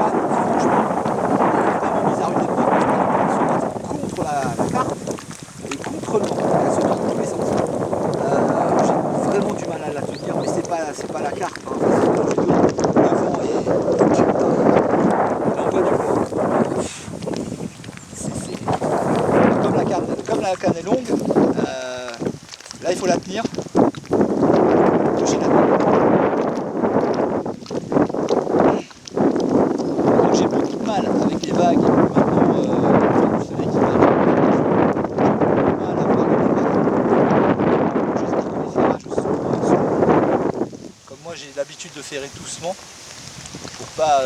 franchement, vraiment bizarre, une époque où elle se bat contre la carte et contre le vent. Elle se bat dans tous les sens. J'ai vraiment du mal à la tenir, mais c'est pas la carte. Hein. Je veux dire, le vent est l'envoi du vent. Comme la canne est longue, là il faut la tenir. Toucher la main. Donc j'ai beaucoup de mal avec les vagues. Maintenant, vous savez qu'il va mal à voir les vagues. J'espère que les ferrages sont. Comme moi j'ai l'habitude de ferrer doucement pour pas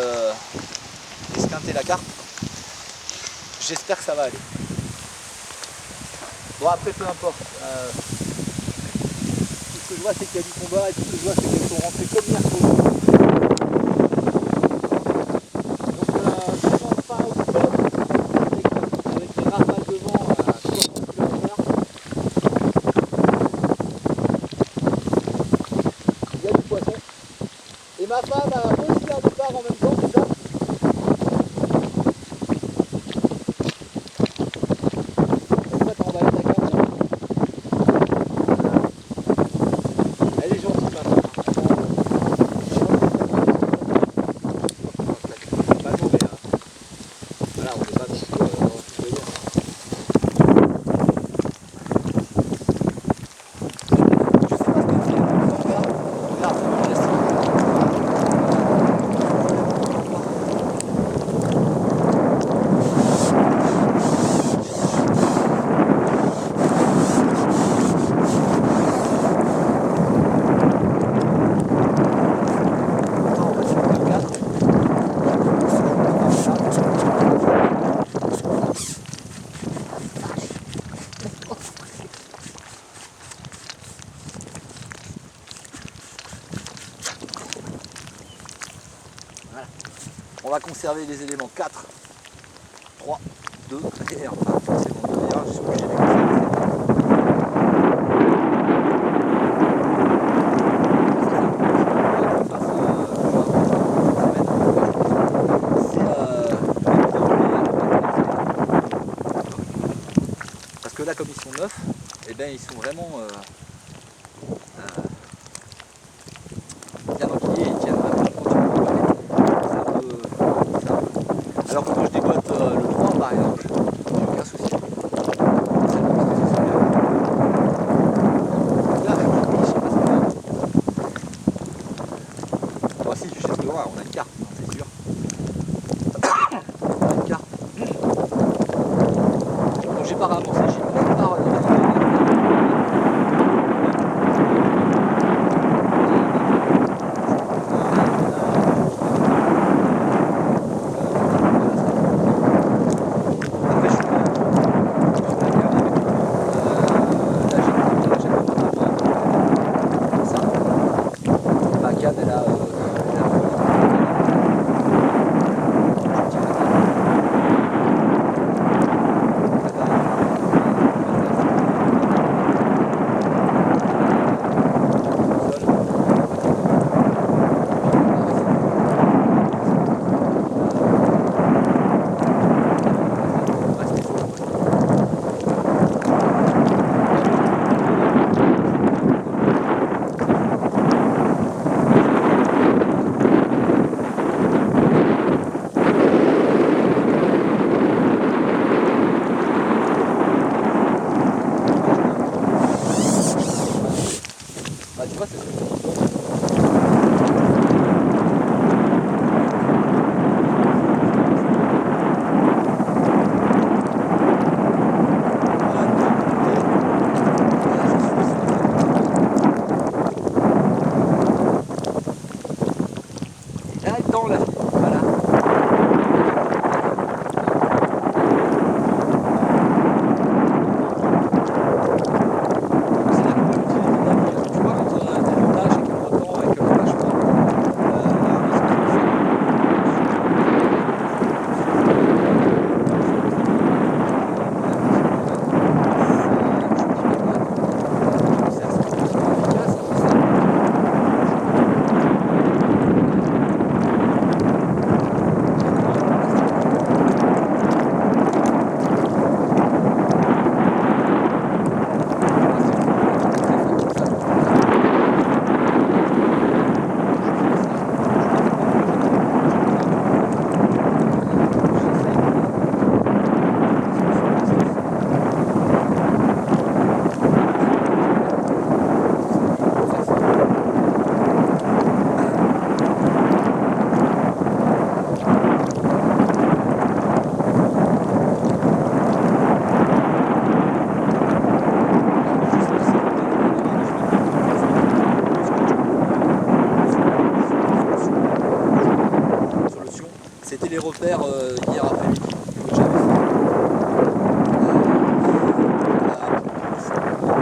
esquinter la carte. J'espère que ça va aller. Bon après peu importe. Tout ce que je vois c'est qu'il y a du combat et tout ce que je vois c'est qu'elles sont rentrées comme hier sur le. Donc fin octobre avec des rafales de vent à 60 km/h. Il y a du poisson. Et ma femme a aussi un départ en même temps, c'est ça? Voilà. On va conserver les éléments 4, 3, 2 et 1. Enfin, forcément 2 et 1, je suis obligé de les conserver. Parce que là, comme ils sont neufs, eh ben, ils sont vraiment bien enquillés, ils tiennent vraiment alors que quand je déboîte le 3 par exemple, j'ai aucun souci. Là, je sais pas ce qu'on a. Bon, si, je sais ce qu'on a, on a une carte, c'est sûr. On a une carte. Donc j'ai pas ramassé, j'ai même pas C'était les repères hier après-midi que j'avais fait. Ça se partage pas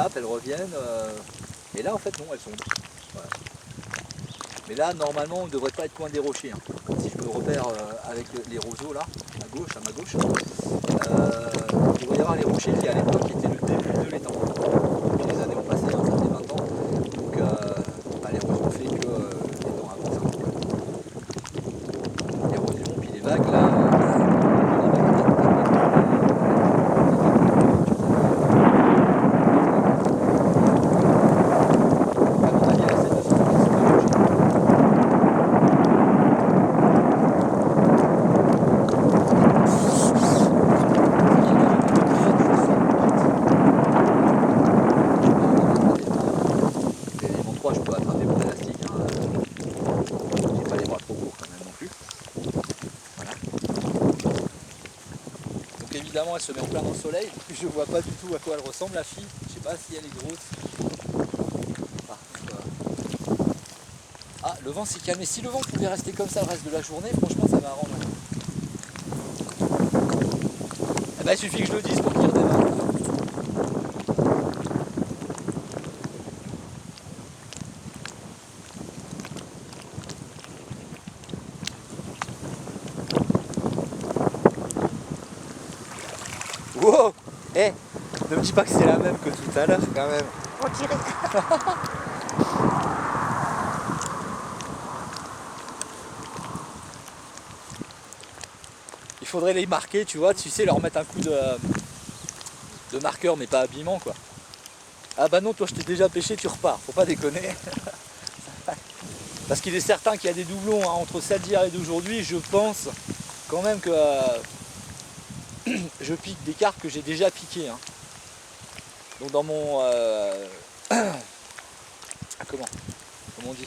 avec elles reviennent, et là en fait non, elles sont voilà. Mais là normalement on ne devrait pas être loin des rochers, hein. Si je me repère avec les roseaux là, à ma gauche, il devrait y avoir les rochers qui à l'époque étaient le début de l'étang. Les années ont passé, hein, ça fait 20 ans, donc l'érosion fait que l'étang avance un petit peu. L'érosion puis les vagues là. Je peux attraper mon élastique, hein. J'ai pas les bras trop courts quand même non plus. Voilà. Donc évidemment elle se met en plein dans le soleil. Je vois pas du tout à quoi elle ressemble la fille. Je sais pas si elle est grosse. Ah, le vent s'est calmé. Si le vent pouvait rester comme ça le reste de la journée, franchement ça m'arrange. Eh ben, il suffit que je le dise pour qu'il redémarre. Wow! Eh! Ne me dis pas que c'est la même que tout à l'heure quand même. On dirait. Il faudrait les marquer, tu vois, tu sais, leur mettre un coup de marqueur, mais pas habillement quoi. Ah bah non, toi je t'ai déjà pêché, tu repars, faut pas déconner. Parce qu'il est certain qu'il y a des doublons, hein, entre celle d'hier et d'aujourd'hui, je pense quand même que je pique des carpes que j'ai déjà piquées, hein. Donc dans mon comment on dit,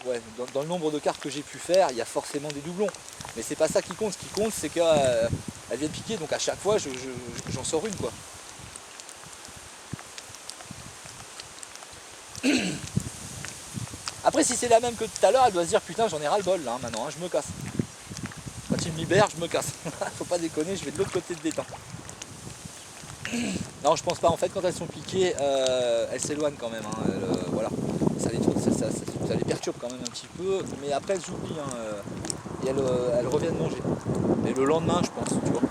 ouais, dans le nombre de carpes que j'ai pu faire, il y a forcément des doublons. Mais c'est pas ça qui compte. Ce qui compte, c'est qu'elle vient piquer, donc à chaque fois j'en sors une quoi. Après si c'est la même que tout à l'heure, elle doit se dire putain j'en ai ras le bol là maintenant, hein, je me casse. Quand il me libère, je me casse. Faut pas déconner, je vais de l'autre côté de l'étang. Non, je pense pas. En fait, quand elles sont piquées, elles s'éloignent quand même, hein. Voilà. Ça les perturbe quand même un petit peu, mais après elles s'oublient, hein, et elles reviennent manger. Et le lendemain, je pense, tu vois.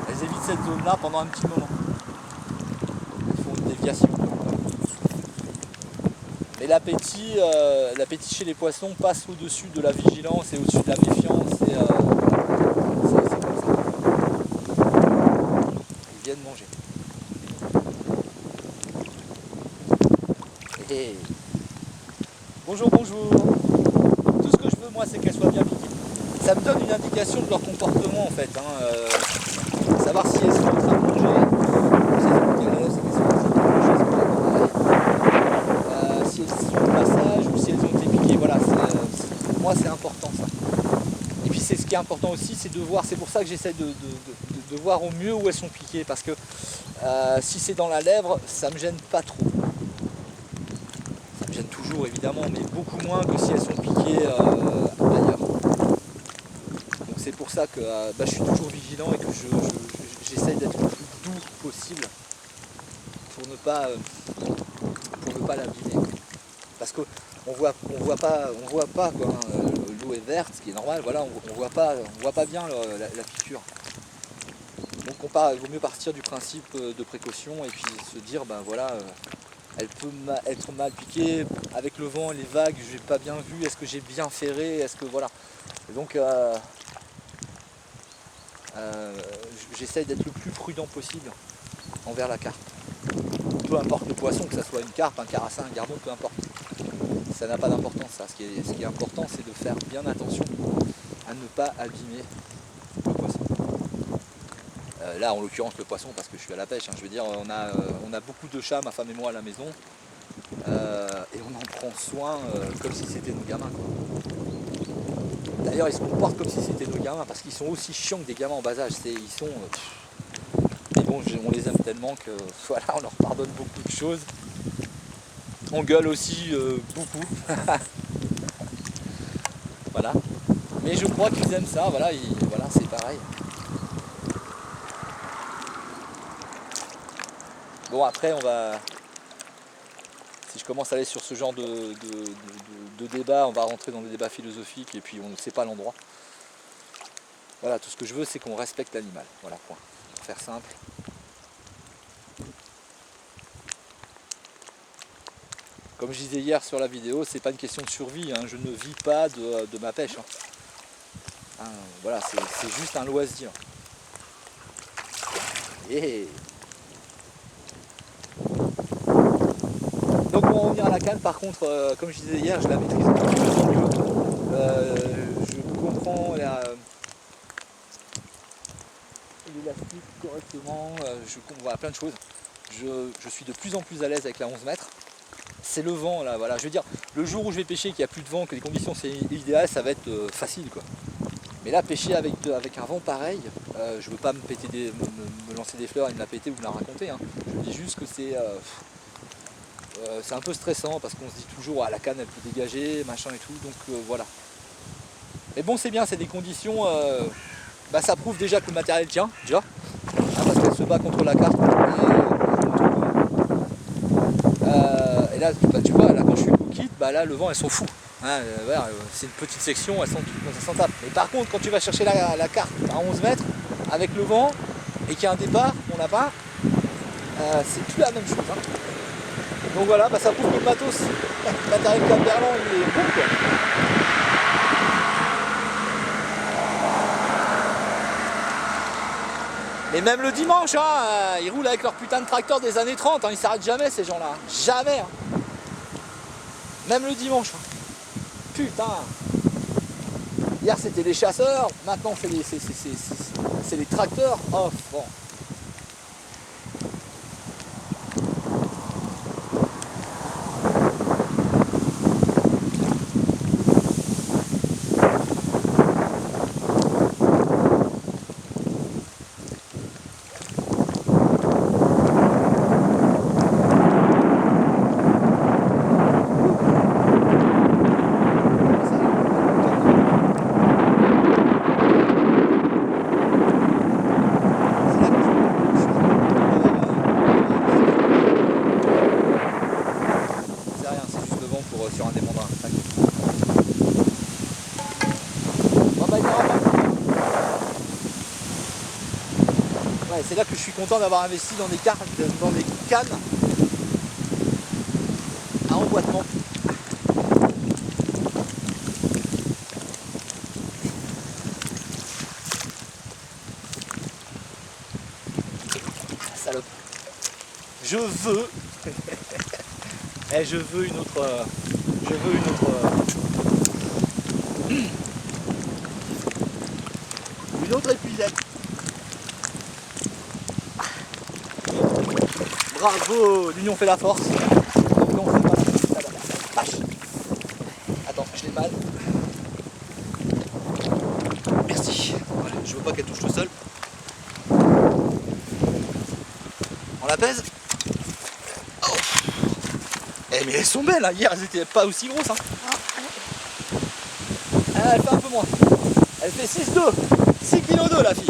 Elles évitent cette zone-là pendant un petit moment. Elles font une déviation. Mais l'appétit chez les poissons passe au-dessus de la vigilance et au-dessus de la méfiance. C'est comme ça. Ils viennent manger. Et bonjour, bonjour. Tout ce que je veux moi c'est qu'elles soient bien piquées. Ça me donne une indication de leur comportement en fait, hein, savoir si elles sont en train de manger, si elles sont au passage ou si elles ont été piquées. Voilà, pour moi c'est important ça. Et puis c'est ce qui est important aussi, c'est de voir, c'est pour ça que j'essaie de voir au mieux où elles sont piquées, parce que si c'est dans la lèvre, ça me gêne pas trop. Ça me gêne toujours évidemment, mais beaucoup moins que si elles sont piquées ailleurs. Donc c'est pour ça que je suis toujours vigilant et que j'essaye d'être le plus doux possible pour ne pas pas l'abîmer. Parce qu'on voit pas quoi, hein, l'eau est verte, ce qui est normal, voilà, on voit pas bien la fissure. Donc il vaut mieux partir du principe de précaution et puis se dire ben voilà, elle peut être mal piquée, avec le vent, les vagues, j'ai pas bien vu, est-ce que j'ai bien ferré, est-ce que voilà. Et donc j'essaye d'être le plus prudent possible envers la carpe. Peu importe le poisson, que ce soit une carpe, un carassin, un gardon, peu importe. Ça n'a pas d'importance ça. Ce qui est important, c'est de faire bien attention à ne pas abîmer le poisson. Là, en l'occurrence, le poisson, parce que je suis à la pêche. Hein, je veux dire, on a beaucoup de chats, ma femme et moi, à la maison. Et on en prend soin comme si c'était nos gamins. D'ailleurs, ils se comportent comme si c'était nos gamins, parce qu'ils sont aussi chiants que des gamins en bas âge. Ils sont... mais bon, on les aime tellement que voilà, on leur pardonne beaucoup de choses. On gueule aussi beaucoup. Voilà. Mais je crois qu'ils aiment ça, voilà, voilà, c'est pareil. Bon, après, si je commence à aller sur ce genre de débat, on va rentrer dans des débats philosophiques et puis on ne sait pas l'endroit. Voilà, tout ce que je veux, c'est qu'on respecte l'animal. Voilà, point. Pour faire simple. Comme je disais hier sur la vidéo, c'est pas une question de survie, hein. Je ne vis pas de ma pêche. Hein. Hein, voilà, c'est juste un loisir. Et donc pour en revenir à la canne, par contre, comme je disais hier, je la maîtrise de plus en mieux. Je comprends l'élastique correctement, je comprends plein de choses. Je suis de plus en plus à l'aise avec la 11 mètres. C'est le vent là, voilà. Je veux dire, le jour où je vais pêcher, qu'il n'y a plus de vent, que les conditions c'est idéal, ça va être facile quoi. Mais là, pêcher avec un vent pareil, je veux pas me lancer des fleurs et me la péter ou me la raconter. Hein. Je dis juste que c'est un peu stressant parce qu'on se dit toujours ah, la canne elle peut dégager, machin et tout, donc voilà. Mais bon, c'est bien, c'est des conditions, bah, ça prouve déjà que le matériel tient, déjà, hein, parce qu'elle se bat contre la carpe. Et là, bah, tu vois, là, quand je suis quitte, bah, là, le vent, elles sont fous. Hein, c'est une petite section, elles s'en tapent. Mais par contre, quand tu vas chercher la carte à 11 mètres, avec le vent, et qu'il y a un départ, on n'a pas, c'est plus la même chose. Hein. Donc voilà, bah, ça prouve que le matos, le matériel Cap Berland, il est bon, quoi. Et même le dimanche, hein, ils roulent avec leur putain de tracteur des années 30, hein, ils s'arrêtent jamais ces gens-là. Jamais. Hein. Même le dimanche. Hein. Putain. Hier c'était les chasseurs, maintenant c'est les tracteurs. Oh bon. Sur un des mandats. Ouais, c'est là que je suis content d'avoir investi dans des cannes à emboîtement. Salope. Je veux je veux une autre épuisette. Bravo, l'union fait la force. Donc on fait pas la vache. Attends, je l'ai mal. Merci. Voilà, je veux pas qu'elle touche tout seul. On la pèse. Eh mais elles sont belles, hein. Hier elles étaient pas aussi grosses. Hein. Ah, elle fait un peu moins. Elle fait 6,2 kg la fille.